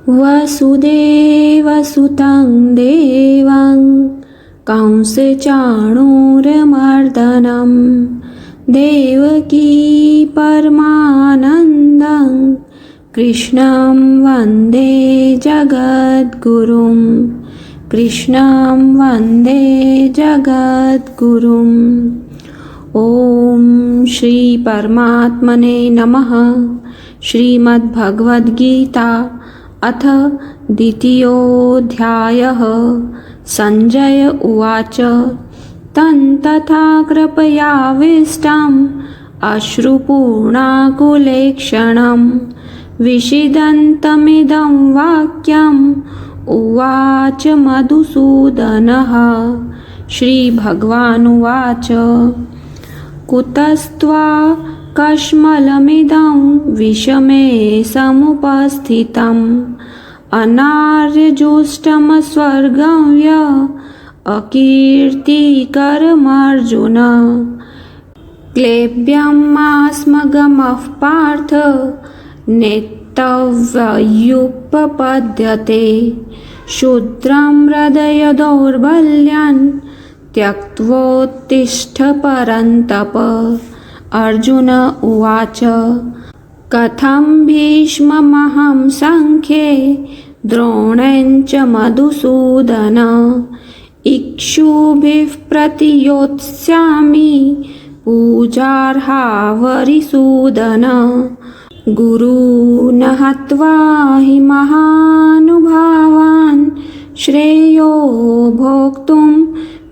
वसुदेवसुतं देवं कंसचाणूरमर्दनं देवकी परमानन्दं कृष्णं वन्दे जगद्गुरुं कृष्णं वन्दे जगद्गुरुम्। ॐ श्री परमात्मने नमः। श्रीमद्भगवद्गीता अथ द्वितीयोऽध्यायः। संजय उवाच तन्तथा कृपयाविष्टम् अश्रुपूर्णाकुलेक्षणं विषीदन्तमिदं वाक्यम् उवाच मधुसूदनः। श्रीभगवानुवाच कुतस्त्वा कश्मलमिदं विषमे समुपस्थितम् अनार्यजुष्टमस्वर्गं य अकीर्तिकरमर्जुन। क्लेब्यमास्मगमः पार्थ नेतव्युपपद्यते क्षुद्रं हृदय दौर्बल्यं त्यक्त्वोत्तिष्ठ परन्तप। अर्जुन उवाच कथं भीष्ममहं सङ्ख्ये द्रोणेन च मधुसूदन इक्षुभिः प्रतियोत्स्यामि पूजार्हा वरिसूदन। गुरून् हत्वा हि महानुभावान् श्रेयो भोक्तुं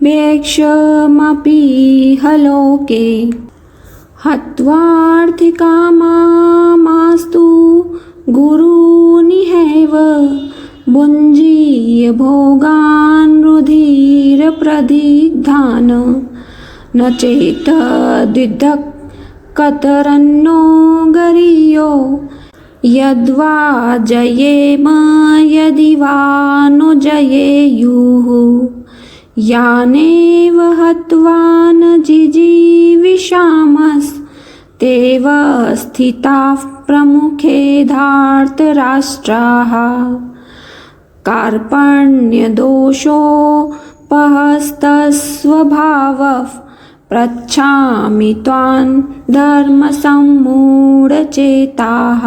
भेक्षमपीह लोके। हत्वार्थिकामास्तु गुरूनिहैव भुञ्जीय भोगान् रुधिरप्रदिग्धान् न चेतद्विदः कतरन्नो गरीयो यद्वा जयेम यदि वा नो जयेयुः। यानेव हत्वा न जिजीविषामस्तेव स्थिताः प्रमुखे धार्तराष्ट्राः। कार्पण्यदोषोपहस्तस्वभावः पृच्छामि त्वां धर्मसम्मूढचेताः।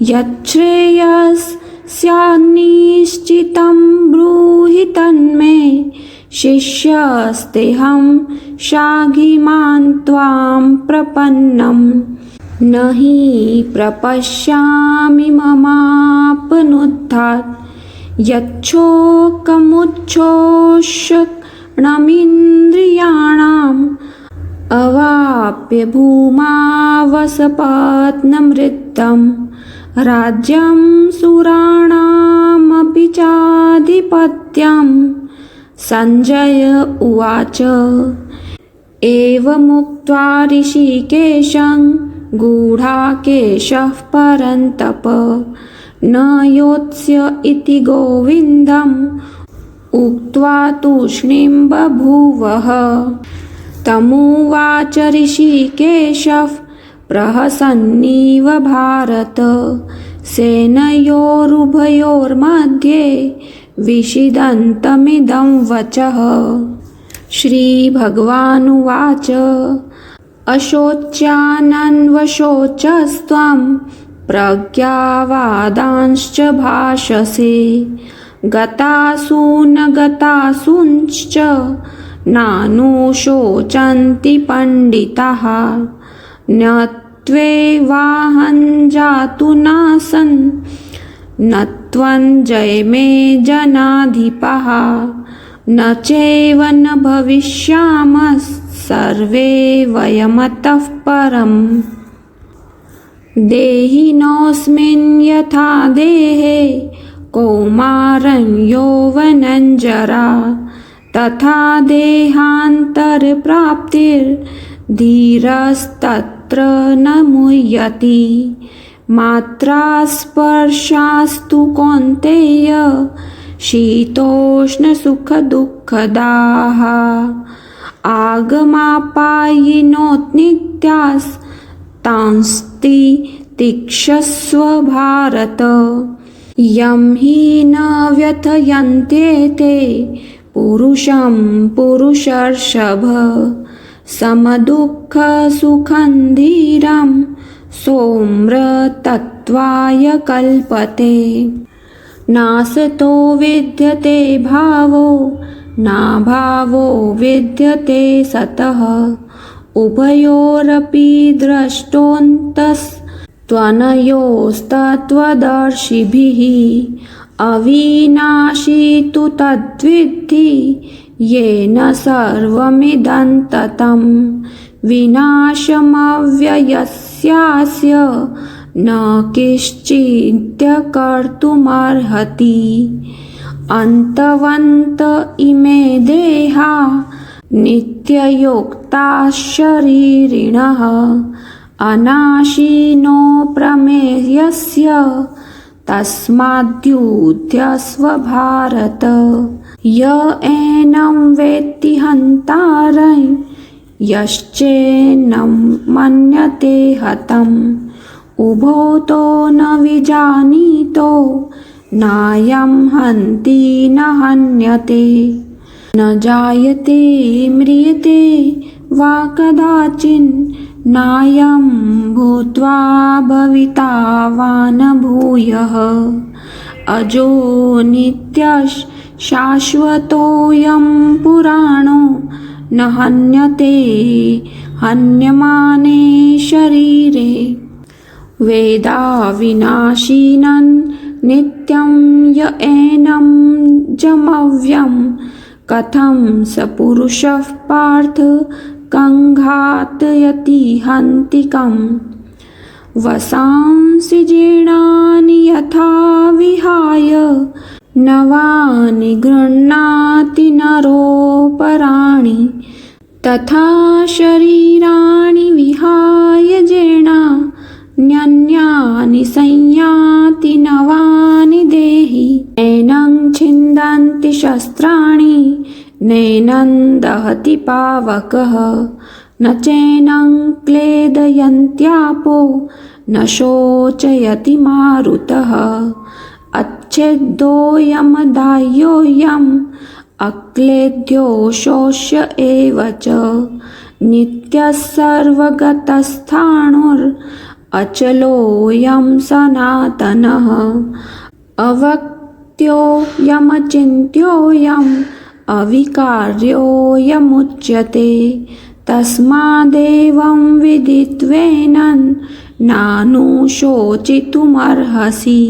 यच्छ्रेयस्यान्निश्चितं ब्रूहि तन्मे शिष्यस्तेऽहं शागिमां त्वां प्रपन्नं। न हि प्रपश्यामि ममापनुद्धात् यच्छोकमुच्छोषणमिन्द्रियाणाम् अवाप्य भूमावसपत्नमृतं राज्यं सुराणामपि चाधिपत्यम्। संजय उवाच एवमुक्त्वा ऋषिकेशं गूढाकेशः परन्तप न योत्स्य इति गोविन्दम् उक्त्वा तूष्णीं बभूवः। तमुवाच ऋषिकेशः प्रहसन्निव भारत सेनयोरुभयोर्मध्ये विषीदन्तमिदं वचः। श्रीभगवानुवाच अशोच्यानन्वशोचस्त्वं प्रज्ञावादांश्च भाषसे गतासून गतासूंश्च नानुशोचन्ति पण्डिताः। न त्वेवाहं जातु नासन् न त्वं जयमे जनाधिपः न चैव न भविष्यामः सर्वे वयमतः परम्। देहिनोऽस्मिन् यथा देहे कौमारं यौवनं जरा तथा देहान्तरप्राप्तिर्धीरस्तत्र न मुह्यति। मात्रा स्पर्शास्तु कौन्तेय शीतोष्णसुखदुःखदाः आगमापायिनोत्नित्यास्तांस्ति तिक्षस्व भारत। यं हि न व्यथयन्त्येते पुरुषं पुरुषर्षभ समदुःखसुखं धीरं सोऽमृतत्वाय कल्पते। नासतो विद्यते भावो नाभावो विद्यते सतः उभयोरपि द्रष्टोऽन्तस्त्वनयोस्तत्त्वदर्शिभिः अविनाशी तु तद्विद्धि येन सर्वमिदं ततं विनाशमव्ययस्यास्य न किञ्चित् कर्तुमर्हति। अन्तवन्त इमे देहा नित्ययुक्ताः शरीरिणः अनाशिनो प्रमेयस्य तस्माद्युध्यस्व भारत। य एनं वेत्ति हन्तारं यश्चैनं मन्यते हतम् उभौ तौ न विजानीतो नायं हन्ति न हन्यते। न जायते म्रियते वा कदाचिन् नायं भूत्वा भविता वा न भूयः अजो नित्यः शाश्वतोऽयं पुराणो न हन्यते हन्यमाने शरीरे। वेदा विनाशिनं नित्यं य एनं जमव्यं कथं स पुरुषः पार्थ कङ्घातयति हन्तिकम्। वसांसि जीर्णानि यथा विहाय नवानि गृह्णाति नरोपराणि तथा शरीराणि विहाय जीर्णान्यन्यानि संयाति नवानि देहि। नैनं छिन्दन्ति शस्त्राणि नैनं दहति पावकः न चैनं क्लेदयन्त्यापो न शोचयति मारुतः। अच्छेद्योऽयमदाह्योऽयम् अक्लेद्यो शोष्य एव च नित्यः सर्वगतस्थाणुरचलोऽयं सनातनः। अव्यक्त्योऽयमचिन्त्योऽयम् अविकार्योऽयमुच्यते। तस्मादेवं विदित्वेनं नानुशोचितुमर्हसि।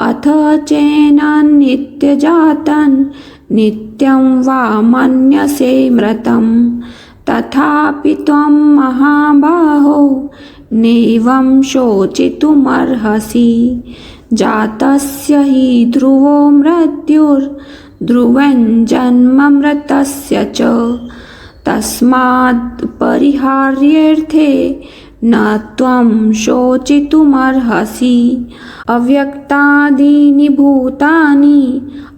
अथ चैनं नित्यजातं नित्यं वा मन्यसे मृतं तथापि त्वं महाबाहो नैवं शोचितुमर्हसि। जातस्य हि ध्रुवो मृत्युर्ध्रुवं जन्म मृतस्य च तस्मात् परिहार्यर्थे न त्वं शोचितुमर्हसि। अव्यक्तादीनि भूतानि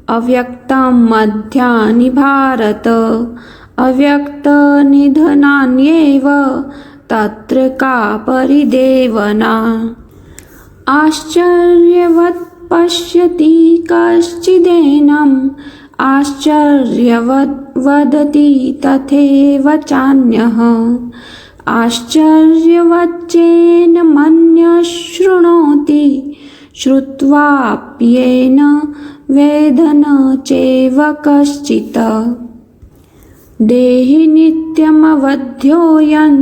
अव्यक्तं मध्यानि भारत अव्यक्तनिधनान्येव तत्र का परिदेवना। आश्चर्यवत् पश्यति कश्चिदेनम् आश्चर्यवद् वदति तथैव चान्यः। आश्चर्यवच्चेन मन्यः शृणोति श्रुत्वाप्येन वेदन चैव कश्चित्। देहि नित्यमवध्योऽयं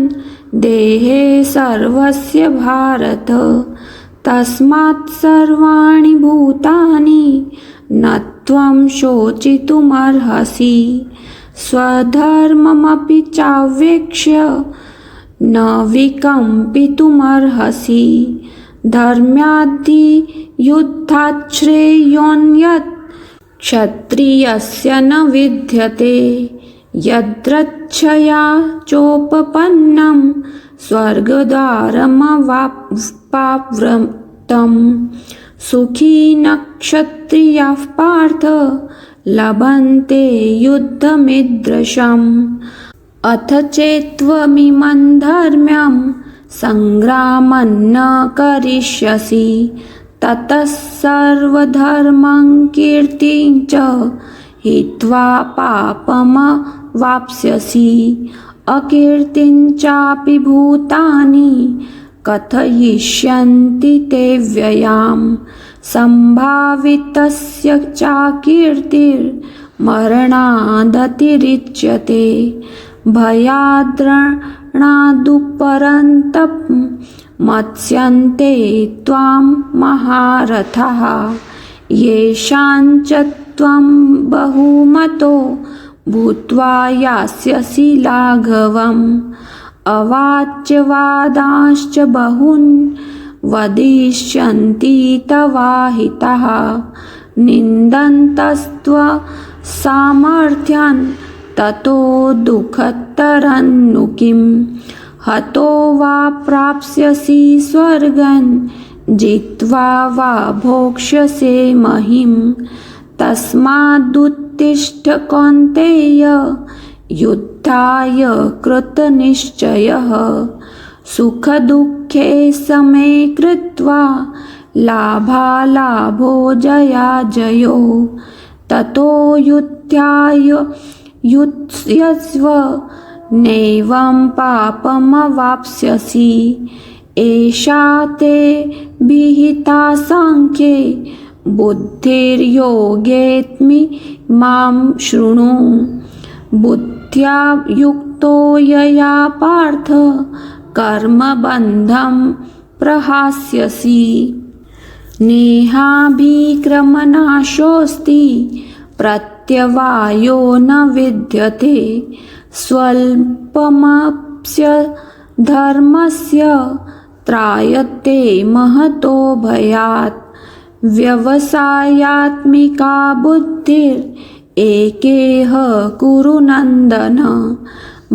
देहे सर्वस्य भारत तस्मात् सर्वाणि भूतानि न त्वं शोचितुमर्हसि। स्वधर्ममपि चावेक्ष्य न विकम्पितुमर्हसि। धर्म्याधियुद्धाच्छ्रेयोऽन्यत् क्षत्रियस्य न विद्यते। यद्रक्षया चोपपन्नं स्वर्गद्वारमवाप्तं सुखी न क्षत्रियाः पार्थ लभन्ते युद्धमीदृशम्। अथ चेत्त्वमिमं धर्म्यं सङ्ग्रामं न करिष्यसि ततः सर्वधर्मं कीर्तिं च हित्वा पापमवाप्स्यसि अकीर्तिं चापि भूतानि कथयिष्यन्ति ते व्ययाम् सम्भावितस्य चाकीर्तिर्मरणादतिरिच्यते भयाद्रणादुपरन्तप मत्स्यन्ते त्वां महारथाः येषाञ्च त्वं बहुमतो भूत्वा यास्यसि लाघवम् अवाच्यवादांश्च बहून् वदिष्यन्ति तवाहिताः निन्दन्तस्त्व सामर्थ्यान् ततो दुःखतरन्नु किम् हतो वा प्राप्स्यसि स्वर्गं जित्वा वा भोक्ष्यसे महीम् तस्मादुत्तिष्ठ कौन्तेय युद्धाय कृतनिश्चयः सुखदुःखे समे कृत्वा लाभालाभो जयाजयो ततो युद्धाय युत्स्यस्व नैवं पापमवाप्स्यसि एषा ते विहिता सांख्ये बुद्धिर्योगेऽस्मि मां शृणु बुद्ध्या युक्तो यया पार्थ कर्मबन्धं प्रहास्यसि नेहाभिक्रमनाशोऽस्ति प्रत्यवायो न विद्यते स्वल्पमप्स्य धर्मस्य त्रायते महतो भयात् व्यवसायात्मिका बुद्धिरेकेह कुरु नन्दन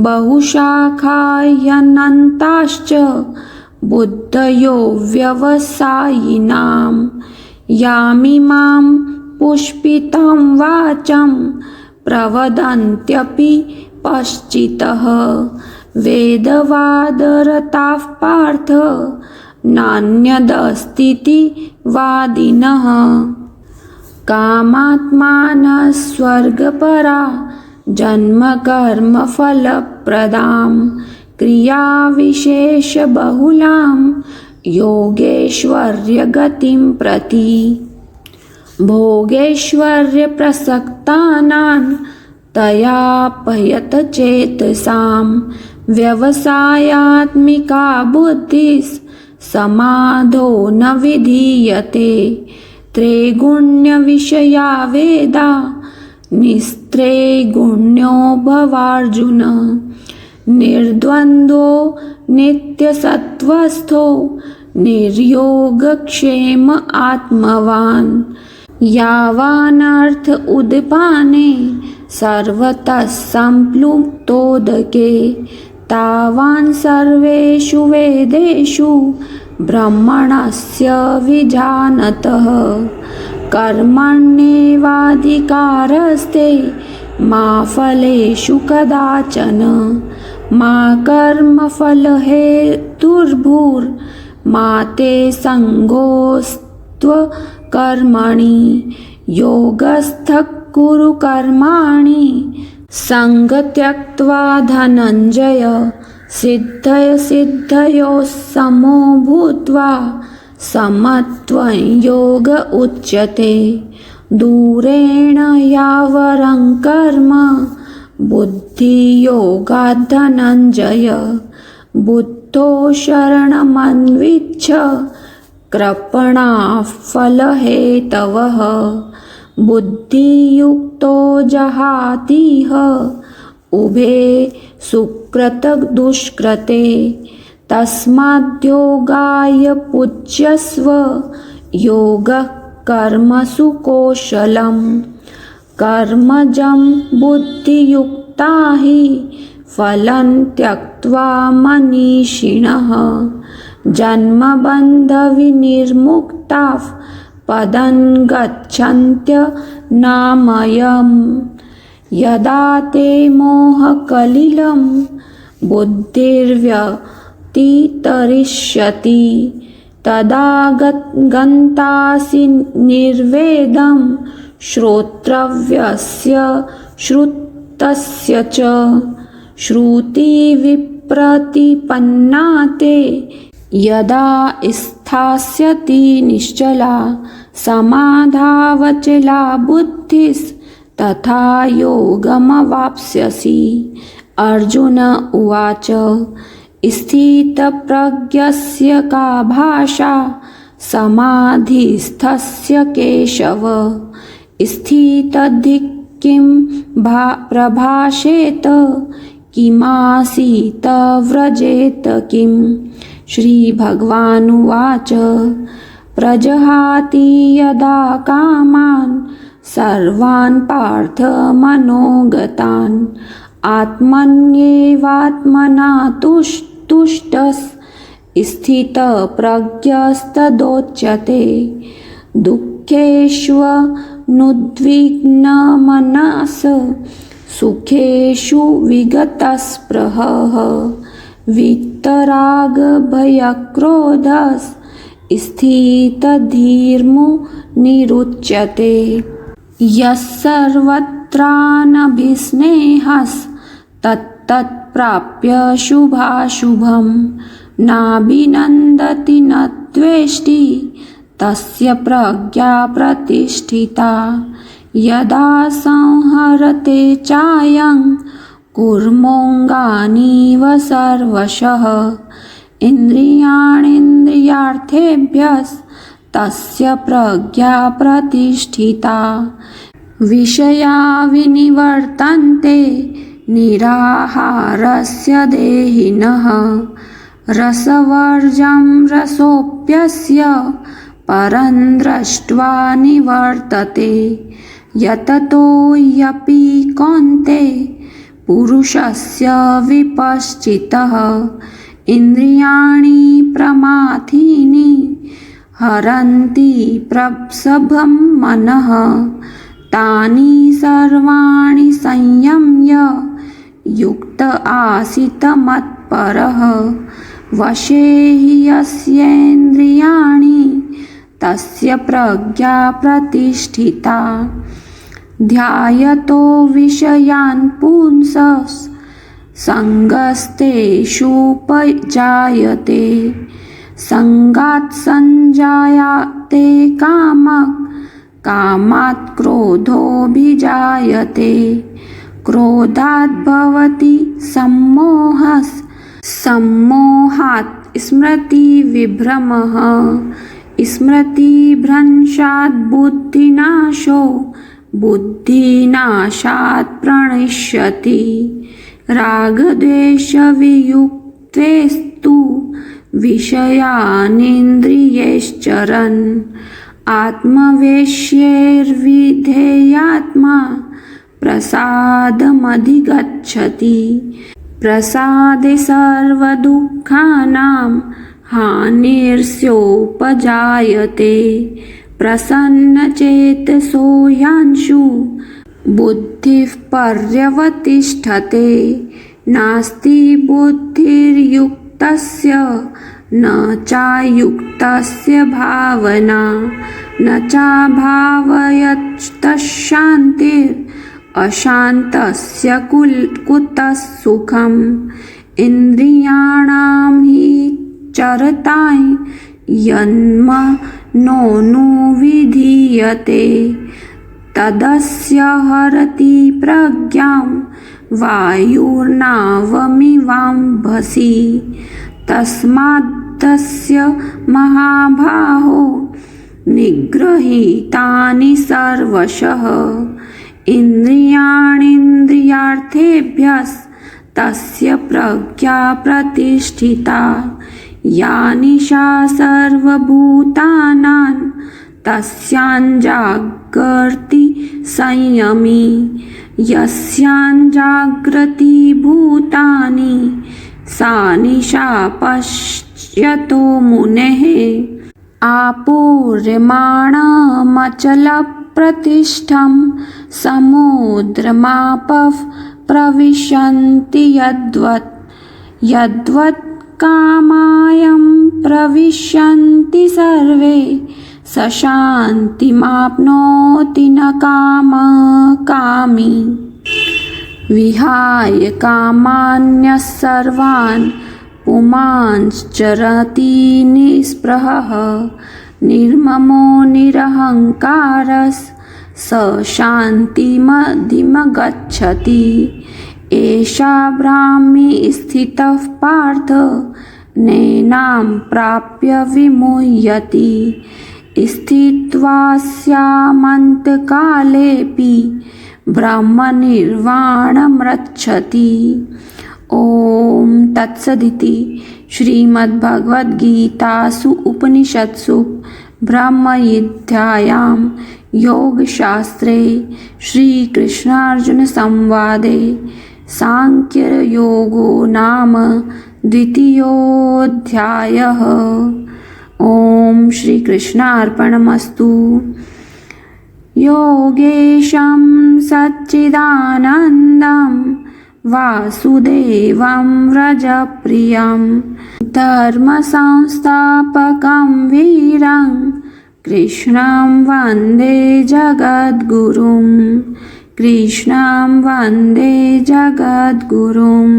बहुशाखायनन्ताश्च बुद्धयो व्यवसायिनां यामिमां पुष्पितां वाचं प्रवदन्त्यपि पश्चितः वेदवादरताः पार्थ नान्यदस्तीति वादिनः कामात्मानः स्वर्गपरा जन्मकर्मफलप्रदां क्रियाविशेषबहुलां योगेश्वर्यगतिं प्रति भोगेश्वर्यप्रसक्तानां तयापयतचेतसां व्यवसायात्मिका बुद्धिः समाधो न विधीयते त्रैगुण्यविषया वेदा निस्त्रैगुण्यो भवार्जुन निर्द्वन्द्वो नित्यसत्त्वस्थो निर्योगक्षेम आत्मवान् यावानर्थ उदपाने सर्वतः सम्प्लुतोदके तावान् सर्वेषु वेदेषु ब्रह्मणस्य विजानतः कर्मण्येवाधिकारस्ते मा फलेषु कदाचन मा कर्मफलहेतुर्भूर्मा ते सङ्गोऽस्त्वकर्मणि योगस्थः कुरु कर्माणि सङ्गत्यक्त्वा धनञ्जय सिद्धयोः समो भूत्वा समत्वं योग उच्यते दूरेण यावरं कर्म बुद्धियोगात् धनञ्जय बुद्धो शरणमन्विच्छ कृपणाः फलहेतवः बुद्धियुक्तो जहातीह उभे सुकृतदुष्कृते तस्माद्योगाय पूज्यस्व योगः कर्मसु कौशलम् कर्मजं बुद्धियुक्ता हि फलं त्यक्त्वा मनीषिणः जन्मबन्धविनिर्मुक्ताः पदं गच्छन्त्यनामयम् यदा ते मोहकलिलं बुद्धिर्व्यतितरिष्यति तदा गन्तासि निर्वेदं श्रोत्रव्यस्य श्रुतस्य च श्रुतिविप्रतिपन्ना ते यदा स्थास्यति निश्चला समाधावचला बुद्धिस्तथा योगमवाप्स्यसि। अर्जुन उवाच स्थितप्रज्ञस्य का भाषा समाधिस्थस्य केशव स्थितधिक् किं प्रभाषेत किमासीत व्रजेत किम्। श्रीभगवानुवाच प्रजहाति यदा कामान् सर्वान् पार्थ मनोगतान् आत्मन्येवात्मना तुष्टः स्थितप्रज्ञस्तदोच्यते। दुःखेष्वनुद्विग्नमनः सुखेषु विगतस्पृहः वीतरागभयक्रोधः स्थितधीर्मुनिरुच्यते। यः सर्वत्रानभिस्नेहस्तत्तत्प्राप्य शुभाशुभं नाभिनन्दति न द्वेष्टि तस्य प्रज्ञा प्रतिष्ठिता। यदा संहरते चायं कुर्मोऽङ्गानीव सर्वशः इन्द्रियाणीन्द्रियार्थेभ्यस्तस्य प्रज्ञा प्रतिष्ठिता। विषया विनिवर्तन्ते निराहारस्य देहिनः रसवर्जं रसोऽप्यस्य परं दृष्ट्वा निवर्तते। यततो ह्यपि कौन्तेय पुरुषस्य विपश्चितः इन्द्रियाणि प्रमाथीनि हरन्ति प्रसभं मनः तानि सर्वाणि संयम्य युक्त आसीत् मत्परः। वशे हि यस्येन्द्रियाणि तस्य प्रज्ञा प्रतिष्ठिता। ध्यायतो विषयान् पुंसः सङ्गस्तेषुपजायते सङ्गात् सञ्जायते कामः कामात् क्रोधोऽभिजायते क्रोधात् भवति सम्मोहः सम्मोहात् स्मृतिविभ्रमः स्मृतिभ्रंशात् बुद्धिनाशो बुद्धिनाशात् प्रणश्यति। रागद्वेषवियुक्तेस्तु विषयानिन्द्रियैश्चरन् आत्मवेश्यैर्विधेयात्मा प्रसादमधिगच्छति। प्रसादे सर्वदुःखानां हानिर्स्योपजायते प्रसन्नचेतसो ह्याशु बुद्धिः पर्यवतिष्ठते। नास्ति बुद्धिर्युक्तस्य न चायुक्तस्य भावना न चाभावयतश्शान्तिर् अशान्तस्य कुतः सुखम्। इन्द्रियाणां हि चरताय यन्मनोनुविधीयते तदस्य हरति प्रज्ञां वायुर्नावमिवाम्भसि। तस्माद्दस्य महाबाहो निगृहीतानि सर्वशः इन्द्रियाणीन्द्रियार्थेभ्यस्तस्य प्रज्ञा प्रतिष्ठिता। या निशा सर्वभूतानां तस्याञ्जागर्ति संयमी। यस्याञ्जाग्रति भूतानि सा निशा पश्यतो मुनेः। आपूर्यमाणमचलप्रतिष्ठं समुद्रमापः प्रविशन्ति यद्वत् कामायं प्रविशन्ति सर्वे स शान्तिमाप्नोति न कामकामी विहाय कामान्यः सर्वान् पुमांश्चरति निःस्पृहः निर्ममो निरहङ्कारः स शान्तिमधिगच्छति एषा ब्राह्मी स्थितः पार्थ नैनां प्राप्य विमुह्यति स्थित्वास्यामन्तकालेऽपि ब्रह्मनिर्वाणमृच्छति। ॐ तत्सदिति श्रीमद्भगवद्गीतासु उपनिषत्सु ब्रह्मविद्यायां योगशास्त्रे श्रीकृष्णार्जुनसंवादे सांख्ययोगो नाम द्वितीयोऽध्यायः। ॐ श्रीकृष्णार्पणमस्तु। योगेशं सच्चिदानन्दं वासुदेवं व्रजप्रियं धर्मसंस्थापकं वीरं कृष्णं वन्दे जगद्गुरुं। कृष्णं वन्दे जगद्गुरुम्।